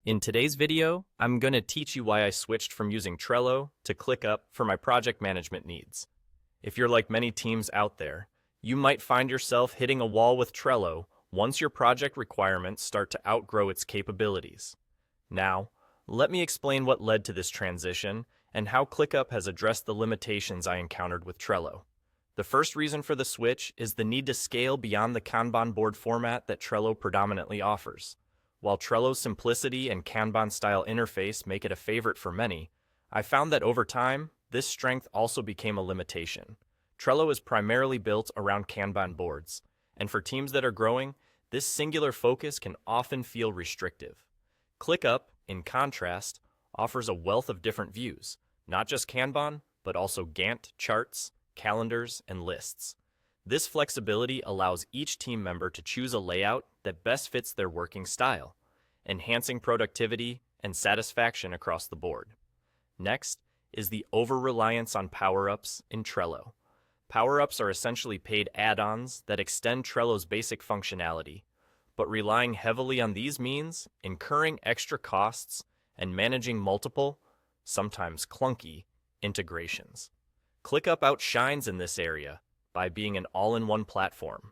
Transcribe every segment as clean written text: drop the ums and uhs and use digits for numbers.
In today's video, I'm going to teach you why I switched from using Trello to ClickUp for my project management needs. If you're like many teams out there, you might find yourself hitting a wall with Trello once your project requirements start to outgrow its capabilities. Now, let me explain what led to this transition and how ClickUp has addressed the limitations I encountered with Trello. The first reason for the switch is the need to scale beyond the Kanban board format that Trello predominantly offers. While Trello's simplicity and Kanban-style interface make it a favorite for many, I found that over time, this strength also became a limitation. Trello is primarily built around Kanban boards, and for teams that are growing, this singular focus can often feel restrictive. ClickUp, in contrast, offers a wealth of different views, not just Kanban, but also Gantt charts, calendars, and lists. This flexibility allows each team member to choose a layout that best fits their working style, enhancing productivity and satisfaction across the board. Next is the over-reliance on power-ups in Trello. Power-ups are essentially paid add-ons that extend Trello's basic functionality, but relying heavily on these means incurring extra costs and managing multiple, sometimes clunky, integrations. ClickUp outshines in this area by being an all-in-one platform.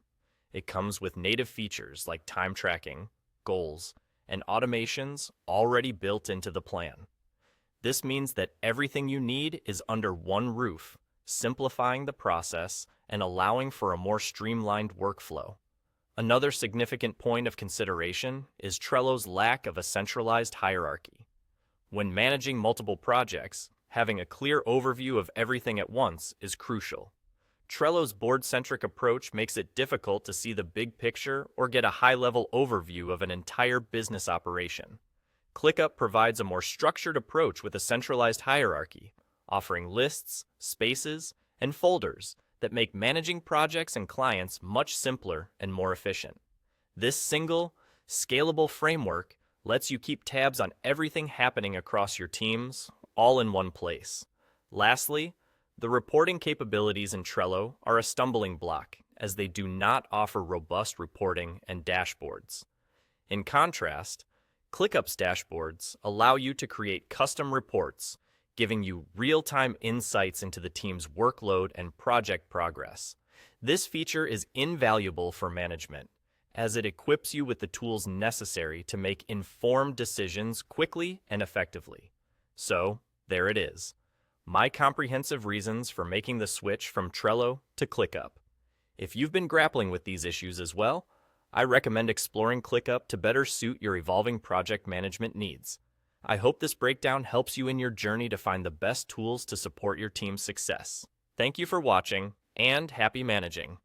It comes with native features like time tracking, goals, and automations already built into the plan. This means that everything you need is under one roof, simplifying the process and allowing for a more streamlined workflow. Another significant point of consideration is Trello's lack of a centralized hierarchy. When managing multiple projects, having a clear overview of everything at once is crucial. Trello's board-centric approach makes it difficult to see the big picture or get a high-level overview of an entire business operation. ClickUp provides a more structured approach with a centralized hierarchy, offering lists, spaces, and folders that make managing projects and clients much simpler and more efficient. This single, scalable framework lets you keep tabs on everything happening across your teams, all in one place. Lastly, the reporting capabilities in Trello are a stumbling block, as they do not offer robust reporting and dashboards. In contrast, ClickUp's dashboards allow you to create custom reports, giving you real-time insights into the team's workload and project progress. This feature is invaluable for management, as it equips you with the tools necessary to make informed decisions quickly and effectively. So, there it is. My comprehensive reasons for making the switch from Trello to ClickUp. If you've been grappling with these issues as well, I recommend exploring ClickUp to better suit your evolving project management needs. I hope this breakdown helps you in your journey to find the best tools to support your team's success. Thank you for watching, and happy managing!